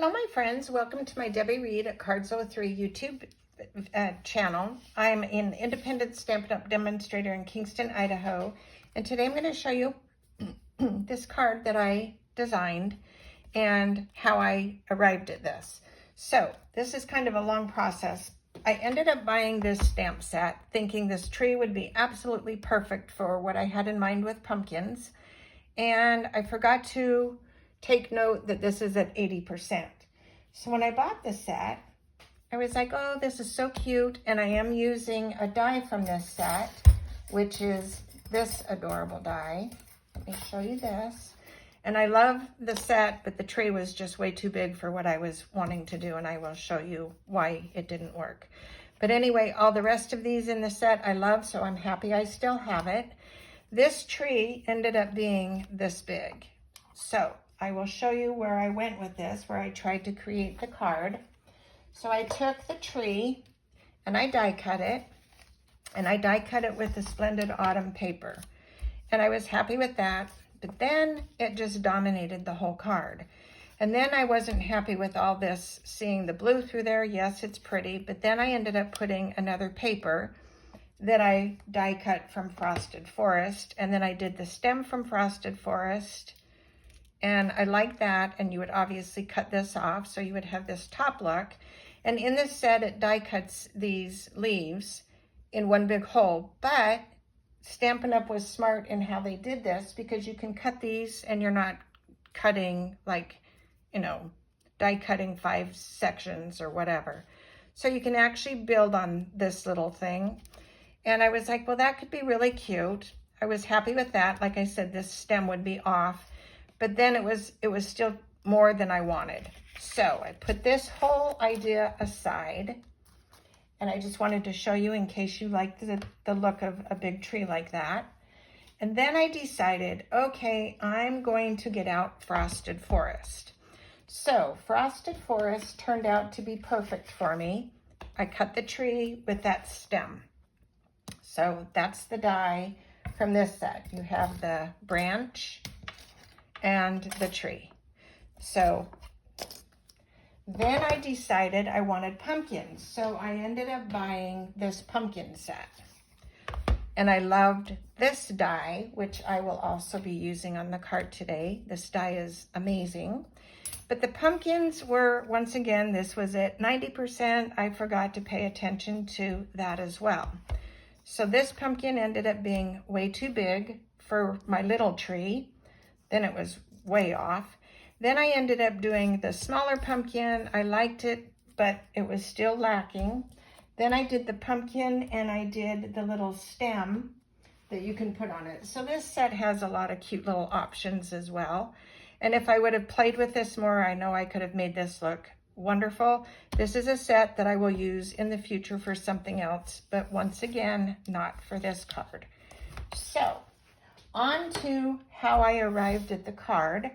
Hello, my friends. Welcome to my Debbie Reed at Cards03 YouTube channel. I'm an independent Stampin' Up! Demonstrator in Kingston, Idaho. And today I'm going to show you this card that I designed and how I arrived at this. So this is kind of a long process. I ended up buying this stamp set thinking this tree would be absolutely perfect for what I had in mind with pumpkins. And I forgot to take note that this is at 80%. So when I bought the set, I was like, oh, this is so cute. And I am using a die from this set, which is this adorable die. Let me show you this. And I love the set, but the tree was just way too big for what I was wanting to do. And I will show you why it didn't work. But anyway, all the rest of these in the set I love, so I'm happy I still have it. This tree ended up being this big. So I will show you where I went with this, where I tried to create the card. So I took the tree and I die cut it, and I die cut it with the Splendid Autumn paper. And I was happy with that, but then it just dominated the whole card. And then I wasn't happy with all this, seeing the blue through there. Yes, it's pretty, but then I ended up putting another paper that I die cut from Frosted Forest, and then I did the stem from Frosted Forest. And I like that, and you would obviously cut this off, so you would have this top look. And in this set, it die cuts these leaves in one big hole, but Stampin' Up! Was smart in how they did this, because you can cut these and you're not cutting like, you know, die cutting 5 sections or whatever. So you can actually build on this little thing. And I was like, well, that could be really cute. I was happy with that. Like I said, this stem would be off. But then it was still more than I wanted. So I put this whole idea aside, and I just wanted to show you in case you liked the look of a big tree like that. And then I decided, okay, I'm going to get out Frosted Forest. So Frosted Forest turned out to be perfect for me. I cut the tree with that stem. So that's the die from this set. You have the branch and the tree. So then I decided I wanted pumpkins. So I ended up buying this pumpkin set. And I loved this die, which I will also be using on the card today. This die is amazing. But the pumpkins were, once again, this was at 90%. I forgot to pay attention to that as well. So this pumpkin ended up being way too big for my little tree. Then it was way off. Then I ended up doing the smaller pumpkin. I liked it, but it was still lacking. Then I did the pumpkin, and I did the little stem that you can put on it. So this set has a lot of cute little options as well. And if I would have played with this more, I know I could have made this look wonderful. This is a set that I will use in the future for something else, but once again, not for this card. So on to how I arrived at the card.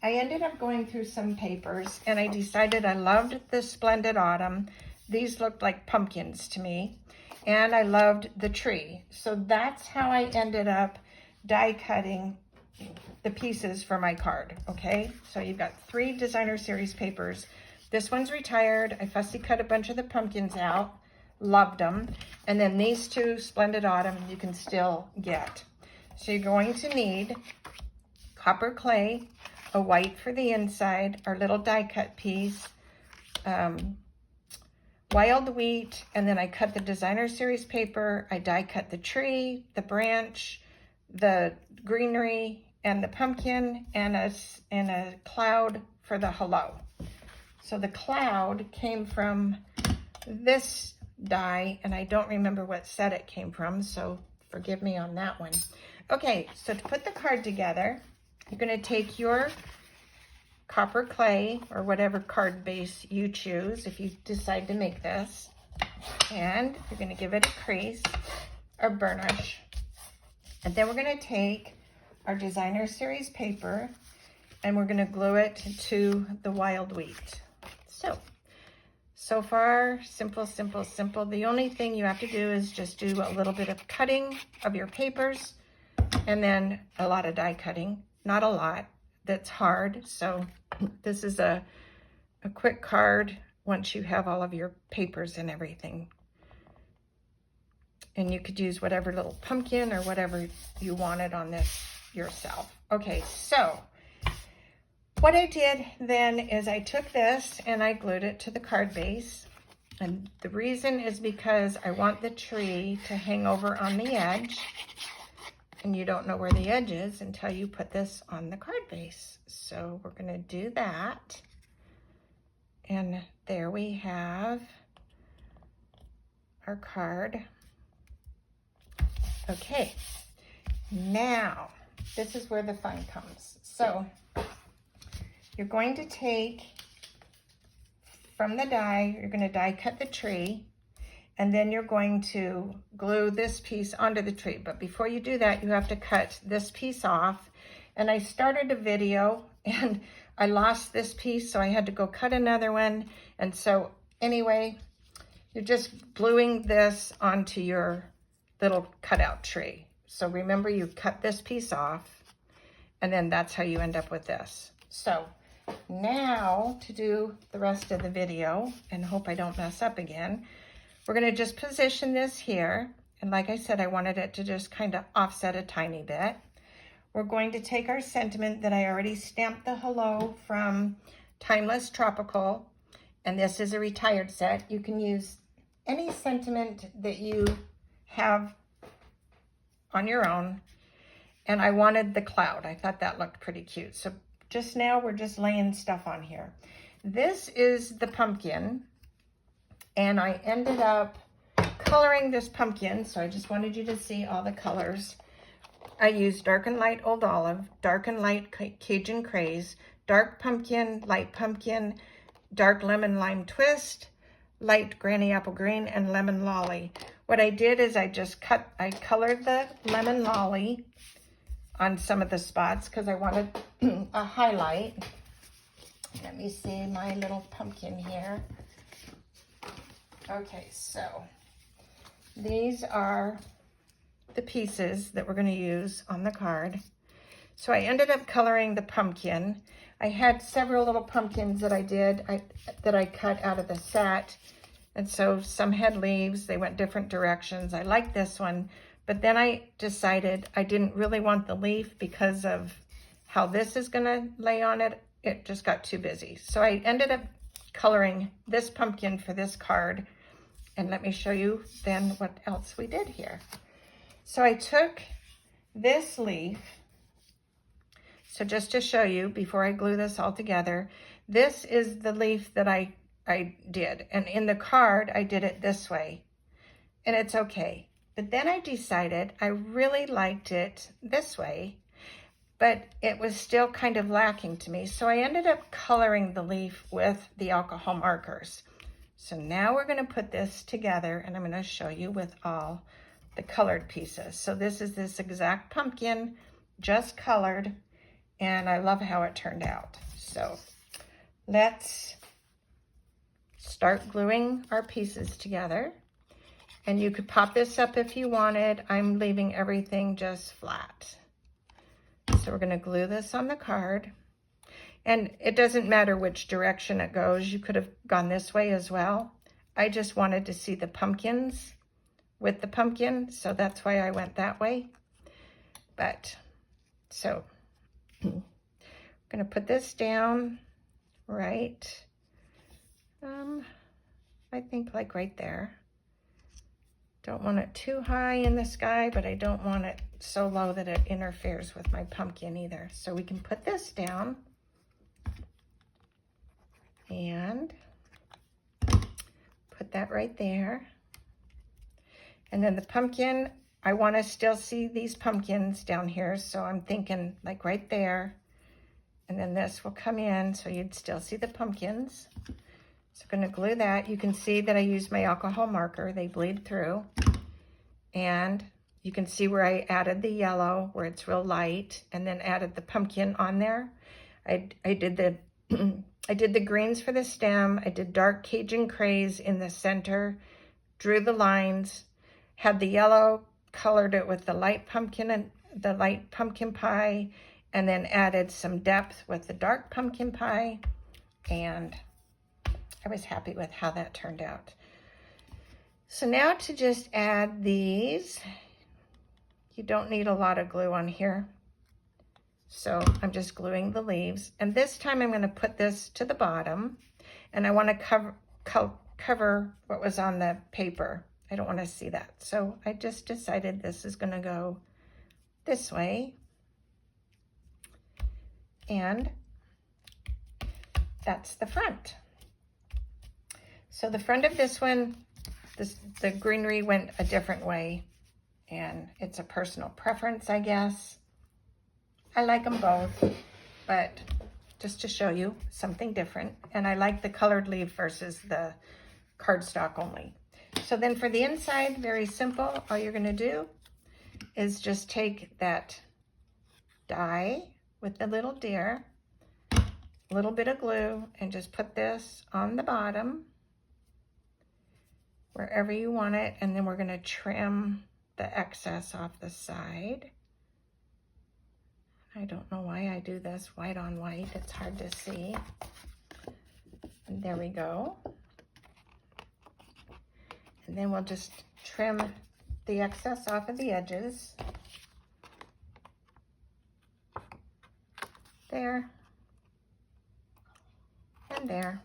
I ended up going through some papers, and I decided I loved the Splendid Autumn. These looked like pumpkins to me, and I loved the tree. So that's how I ended up die cutting the pieces for my card, okay? So you've got 3 designer series papers. This one's retired. I fussy cut a bunch of the pumpkins out, loved them. And then these 2 Splendid Autumn you can still get. So you're going to need copper clay, a white for the inside, our little die cut piece, wild wheat, and then I cut the designer series paper. I die cut the tree, the branch, the greenery, and the pumpkin, and a cloud for the hello. So the cloud came from this die, and I don't remember what set it came from, so forgive me on that one. Okay, so to put the card together, you're going to take your copper clay or whatever card base you choose if you decide to make this, and you're going to give it a crease or burnish. And then we're going to take our designer series paper, and we're going to glue it to the wild wheat. So far, simple, simple, simple. The only thing you have to do is just do a little bit of cutting of your papers, and then a lot of die cutting. Not a lot. That's hard. So this is a a quick card once you have all of your papers and everything. And you could use whatever little pumpkin or whatever you wanted on this yourself. Okay, so what I did then is I took this and I glued it to the card base. And the reason is because I want the tree to hang over on the edge. And you don't know where the edge is until you put this on the card base. So we're gonna do that. And there we have our card. Okay, now this is where the fun comes. So you're going to take from the die, you're going to die cut the tree, and then you're going to glue this piece onto the tree. But before you do that, you have to cut this piece off. And I started a video and I lost this piece, so I had to go cut another one. And so anyway, you're just gluing this onto your little cutout tree. So remember, you cut this piece off, and then that's how you end up with this. So now to do the rest of the video, and hope I don't mess up again, we're gonna just position this here. And like I said, I wanted it to just kind of offset a tiny bit. We're going to take our sentiment that I already stamped the hello from Timeless Tropical, and this is a retired set. You can use any sentiment that you have on your own. And I wanted the cloud. I thought that looked pretty cute. So just now we're just laying stuff on here. This is the pumpkin, and I ended up coloring this pumpkin. So I just wanted you to see all the colors. I used dark and light old olive, dark and light Cajun craze, dark pumpkin, light pumpkin, dark lemon lime twist, light granny apple green, and lemon lolly. What I did is I colored the lemon lolly on some of the spots because I wanted a highlight. Let me see my little pumpkin here. Okay, so these are the pieces that we're going to use on the card. So I ended up coloring the pumpkin. I had several little pumpkins that I cut out of the set. And so some had leaves, they went different directions. I like this one, but then I decided I didn't really want the leaf because of how this is gonna lay on it. It just got too busy. So I ended up coloring this pumpkin for this card. And let me show you then what else we did here. So I took this leaf. So just to show you before I glue this all together, this is the leaf that I did. And in the card, I did it this way. And it's okay. But then I decided I really liked it this way, but it was still kind of lacking to me. So I ended up coloring the leaf with the alcohol markers. So now we're going to put this together, and I'm going to show you with all the colored pieces. So this is this exact pumpkin, just colored, and I love how it turned out. So let's start gluing our pieces together. And you could pop this up if you wanted. I'm leaving everything just flat. So we're going to glue this on the card. And it doesn't matter which direction it goes. You could have gone this way as well. I just wanted to see the pumpkins with the pumpkin, so that's why I went that way. But, so, I'm going to put this down right, I think like right there. Don't want it too high in the sky, but I don't want it so low that it interferes with my pumpkin either. So we can put this down and put that right there. And then the pumpkin, I want to still see these pumpkins down here. So I'm thinking like right there. And then this will come in so you'd still see the pumpkins. So I'm going to glue that. You can see that I used my alcohol marker. They bleed through. And you can see where I added the yellow, where it's real light, and then added the pumpkin on there. I did the greens for the stem. I did dark Cajun craze in the center, drew the lines, had the yellow, colored it with the light pumpkin and the light pumpkin pie, and then added some depth with the dark pumpkin pie. And I was happy with how that turned out. So now to just add these, you don't need a lot of glue on here. So I'm just gluing the leaves. And this time I'm going to put this to the bottom, and I want to cover what was on the paper. I don't want to see that. So I just decided this is going to go this way. And that's the front. So the front of this one, the greenery went a different way, and it's a personal preference, I guess. I like them both, but just to show you something different. And I like the colored leaf versus the cardstock only. So then for the inside, very simple. All you're gonna do is just take that die with the little deer, a little bit of glue, and just put this on the bottom, wherever you want it. And then we're gonna trim the excess off the side. I don't know why I do this white on white. It's hard to see. And there we go. And then we'll just trim the excess off of the edges. There. And there.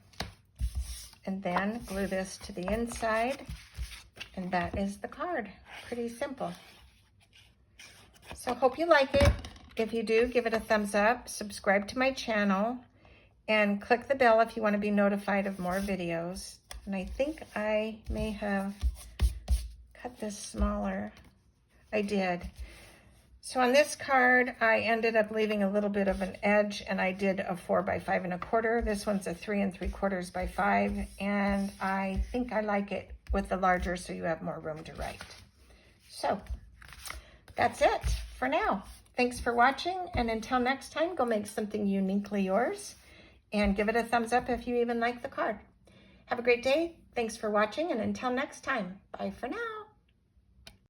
And then glue this to the inside. And that is the card. Pretty simple. So hope you like it. If you do, give it a thumbs up, subscribe to my channel, and click the bell if you want to be notified of more videos. And I think I may have cut this smaller. I did. So on this card, I ended up leaving a little bit of an edge, and I did a 4 by 5 1/4. This one's a 3 3/4 by 5, and I think I like it with the larger so you have more room to write. So that's it for now. Thanks for watching, and until next time, go make something uniquely yours, and give it a thumbs up if you even like the card. Have a great day. Thanks for watching, and until next time, bye for now.